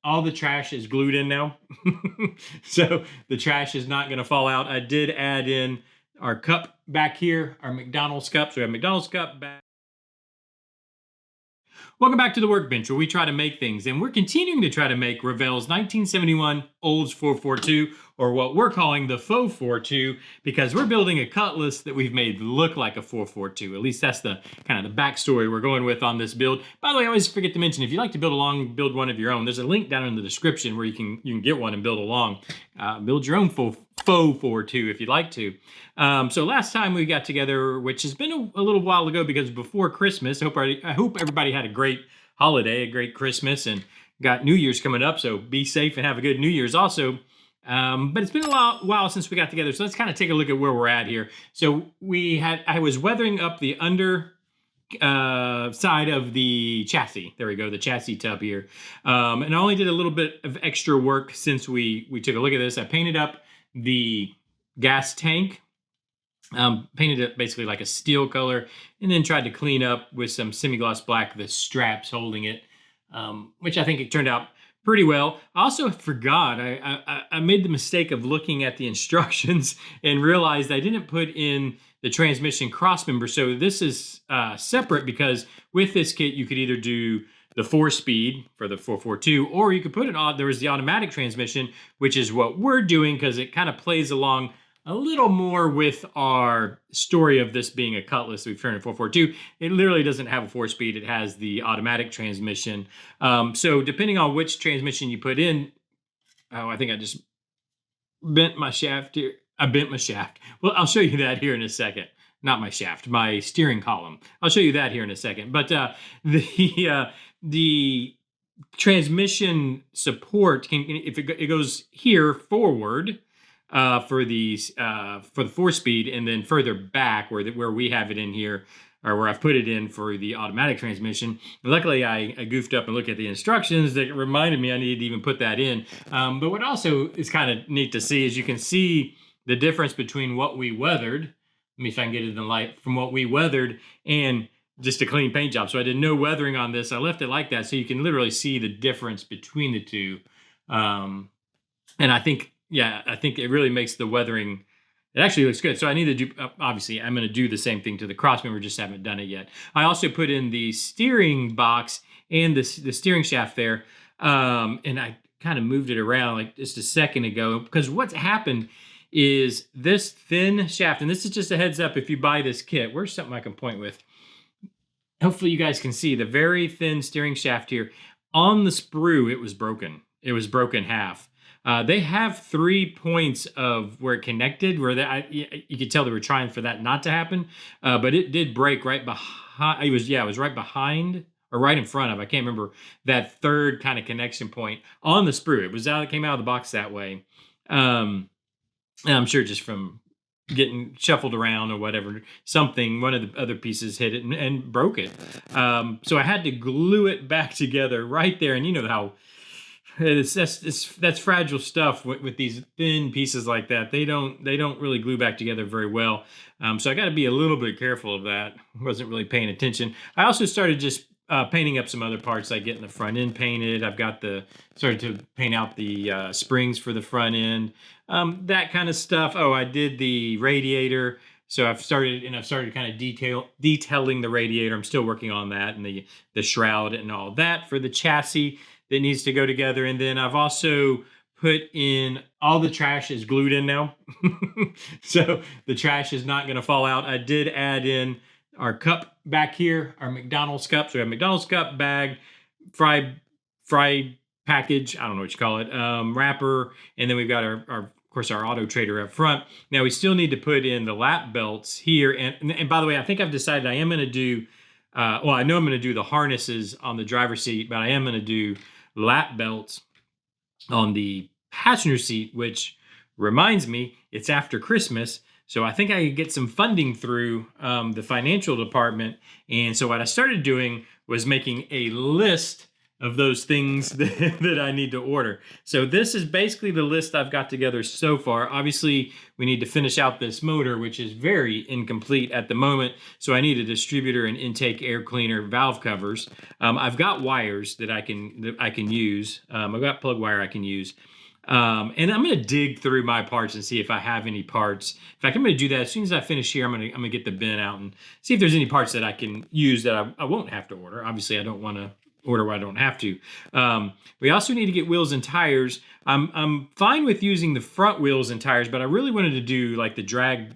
all the trash is glued in now. So the trash is not going to fall out. I did add in our cup back here, our McDonald's cup. So we have McDonald's cup back. Welcome back to the Workbench, where we try to make things, and we're continuing to try to make Revell's 1971 Olds 442, or what we're calling the Faux 42, because we're building a Cutlass that we've made look like a 442. At least that's the kind of the backstory we're going with on this build. By the way, I always forget to mention, if you'd like to build one of your own, there's a link down in the description where you can get one and build along. Build your own Faux 42 if you'd like to. So last time we got together, which has been a little while ago because before Christmas, I hope everybody had a great holiday, a great Christmas, and got New Year's coming up. So be safe and have a good New Year's also. But it's been a while since we got together. So let's kind of take a look at where we're at here. So I was weathering up the under side of the chassis. There we go, the chassis tub here. And I only did a little bit of extra work since we took a look at this. I painted up the gas tank. Painted it basically like a steel color, and then tried to clean up with some semi-gloss black the straps holding it, which I think it turned out pretty well. I also forgot, I made the mistake of looking at the instructions and realized I didn't put in the transmission crossmember. So this is separate, because with this kit you could either do the 4-speed for the 442, or you could put it on, there was the automatic transmission, which is what we're doing because it kind of plays along a little more with our story of this being a Cutlass we've turned a 442. It literally doesn't have a 4-speed. It has the automatic transmission. So depending on which transmission you put in, I think I just bent my shaft here. I bent my shaft. Well, I'll show you that here in a second. Not my shaft, my steering column. I'll show you that here in a second. But the transmission support, if it goes here forward, for the 4-speed, and then further back where we have it in here, or where I've put it in for the automatic transmission. Luckily, I goofed up and looked at the instructions that reminded me I needed to even put that in. But what also is kind of neat to see is you can see the difference between what we weathered. Let me see if I can get it in the light, from what we weathered and just a clean paint job. So I did no weathering on this. I left it like that so you can literally see the difference between the two. And I think it really makes the weathering, it actually looks good. So I need to do, obviously, I'm going to do the same thing to the crossmember, just haven't done it yet. I also put in the steering box and the steering shaft there, and I kind of moved it around like just a second ago, because what's happened is this thin shaft, and this is just a heads up if you buy this kit. Where's something I can point with? Hopefully you guys can see the very thin steering shaft here. On the sprue, it was broken. It was broken half. They have 3 points of where it connected, where you could tell they were trying for that not to happen, but it did break right behind. It was right behind or right in front of, I can't remember, that third kind of connection point on the sprue. It came out of the box that way. And I'm sure just from getting shuffled around or whatever, one of the other pieces hit it and broke it. So I had to glue it back together right there. And you know how that's fragile stuff with these thin pieces like that. They don't really glue back together very well. So I got to be a little bit careful of that. Wasn't really paying attention. I also started just painting up some other parts, like getting the front end painted. I've got started to paint out the springs for the front end, that kind of stuff. Oh, I did the radiator. So I've started kind of detailing the radiator. I'm still working on that, and the shroud and all that for the chassis that needs to go together. And then I've also put in, all the trash is glued in now. So the trash is not going to fall out. I did add in our cup back here, our McDonald's cup. So we have McDonald's cup, bag, fry package, I don't know what you call it, wrapper. And then we've got of course, our auto trader up front. Now we still need to put in the lap belts here. And by the way, I think I've decided I am going to do, I know I'm going to do the harnesses on the driver's seat, but I am going to do lap belts on the passenger seat, which reminds me, it's after Christmas. So I think I could get some funding through the financial department. And so what I started doing was making a list of those things that I need to order. So this is basically the list I've got together so far. Obviously, we need to finish out this motor, which is very incomplete at the moment. So I need a distributor and intake air cleaner, valve covers. I've got wires that I can use. I've got plug wire I can use. And I'm going to dig through my parts and see if I have any parts. In fact, I'm going to do that as soon as I finish here. I'm going to get the bin out and see if there's any parts that I can use that I won't have to order. Obviously, I don't want to order where I don't have to. We also need to get wheels and tires. I'm fine with using the front wheels and tires, but I really wanted to do like the drag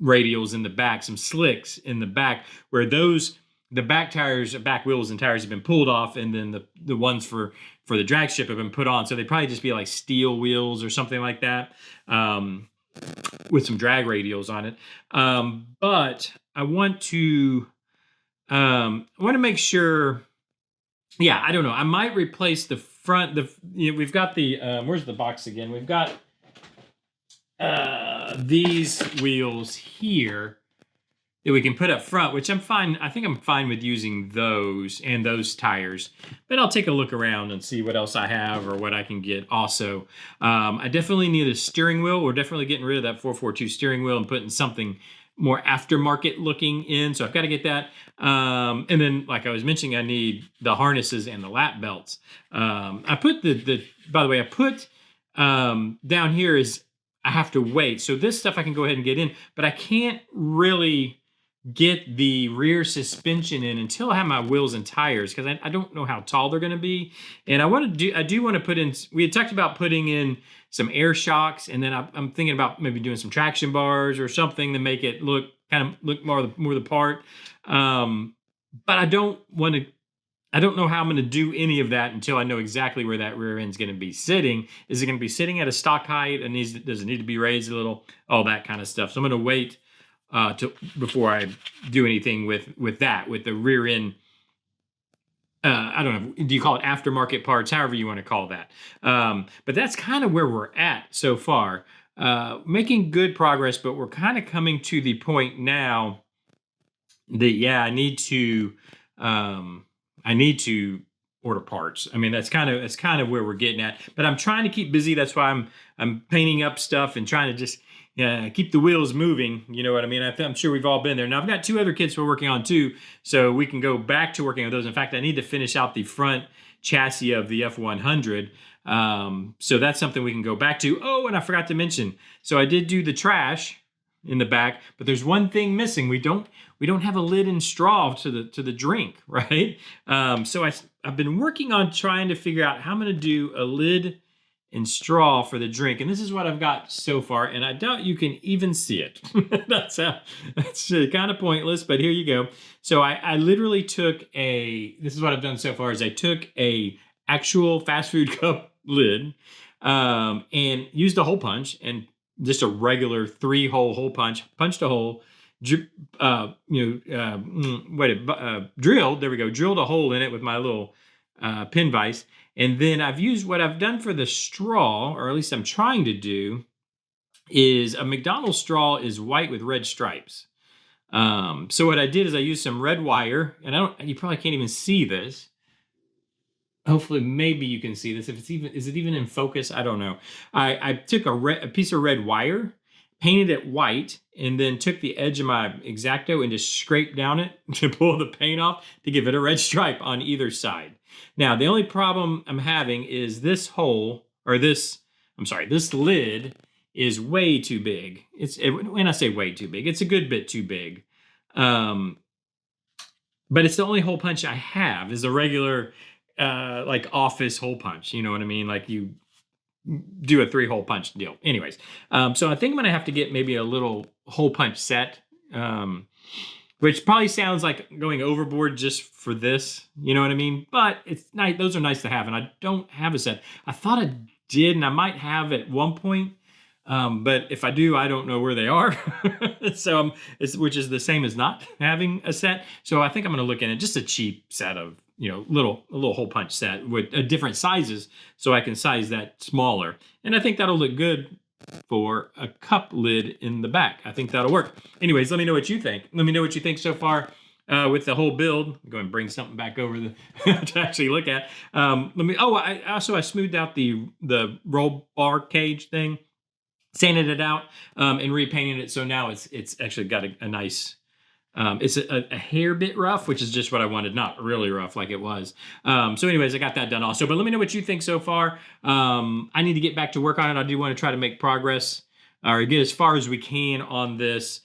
radials in the back, some slicks in the back where the back tires, back wheels and tires have been pulled off, and then the ones for the drag strip have been put on. So they'd probably just be like steel wheels or something like that, with some drag radials on it. But I want to make sure. Yeah, I don't know. I might replace the front. We've got the where's the box again? We've got these wheels here that we can put up front, which I'm fine. I think I'm fine with using those and those tires, but I'll take a look around and see what else I have or what I can get also. I definitely need a steering wheel. We're definitely getting rid of that 442 steering wheel and putting something more aftermarket looking in. So I've got to get that. And then, like I was mentioning, I need the harnesses and the lap belts. I put by the way, I put down here is I have to wait. So this stuff I can go ahead and get in, but I can't really get the rear suspension in until I have my wheels and tires, because I don't know how tall they're going to be. And I do want to put in, we had talked about putting in some air shocks, and then I'm thinking about maybe doing some traction bars or something to make it look more the part. But I don't know how I'm going to do any of that until I know exactly where that rear end's going to be sitting. Is it going to be sitting at a stock height, and does it need to be raised a little? All that kind of stuff. So I'm going to wait before I do anything with the rear end. I don't know. Do you call it aftermarket parts? However you want to call that. But that's kind of where we're at so far. Making good progress, but we're kind of coming to the point now that I need to order parts. I mean, that's kind of where we're getting at. But I'm trying to keep busy. That's why I'm painting up stuff and trying to just keep the wheels moving. You know what I mean? I'm sure we've all been there. Now, I've got 2 other kits we're working on too, so we can go back to working on those. In fact, I need to finish out the front chassis of the F100. So that's something we can go back to. Oh, and I forgot to mention. So I did do the trash in the back, but there's one thing missing. We don't have a lid and straw to the drink, right? So I've been working on trying to figure out how I'm going to do a lid and straw for the drink, and this is what I've got so far, and I doubt you can even see it. That's kind of pointless, but here you go. So I literally took this is what I've done so far, is I took a actual fast food cup lid and used a hole punch, and just a regular 3-hole hole punch, punched a hole, drilled, there we go, drilled a hole in it with my little pin vise. And then I've used what I've done for the straw, or at least I'm trying to do, is a McDonald's straw is white with red stripes. So what I did is I used some red wire, and you probably can't even see this. Hopefully, maybe you can see this. Is it even in focus? I don't know. I took a piece of red wire, painted it white, and then took the edge of my X-Acto and just scraped down it to pull the paint off to give it a red stripe on either side. Now, the only problem I'm having is this lid is way too big. When I say way too big, it's a good bit too big. But it's the only hole punch I have is a regular like office hole punch. You know what I mean? Like you do a 3-hole punch deal. Anyways, so I think I'm going to have to get maybe a little hole punch set, which probably sounds like going overboard just for this. You know what I mean? But it's nice. Those are nice to have, and I don't have a set. I thought I did, and I might have at one point. But if I do, I don't know where they are. So which is the same as not having a set. So I think I'm going to look at just a cheap set of, a little hole punch set with different sizes, so I can size that smaller. And I think that'll look good for a cup lid in the back. I think that'll work. Anyways, let me know what you think. Let me know what you think so far with the whole build. I'm going to bring something back over to actually look at. I smoothed out the roll bar cage thing, sanded it out, and repainted it. So now it's actually got a nice. It's a hair bit rough, which is just what I wanted, not really rough like it was. So anyways, I got that done also. But let me know what you think so far. I need to get back to work on it. I do want to try to make progress or get as far as we can on this.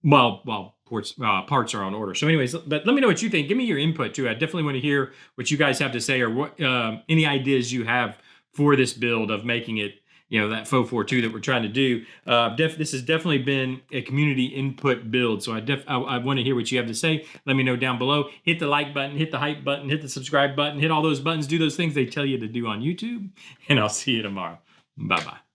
While parts are on order. So anyways, but let me know what you think. Give me your input too. I definitely want to hear what you guys have to say, or what any ideas you have for this build of making it, that faux 4.2 that we're trying to do. This has definitely been a community input build. So I want to hear what you have to say. Let me know down below. Hit the like button, hit the hype button, hit the subscribe button, hit all those buttons, do those things they tell you to do on YouTube. And I'll see you tomorrow. Bye-bye.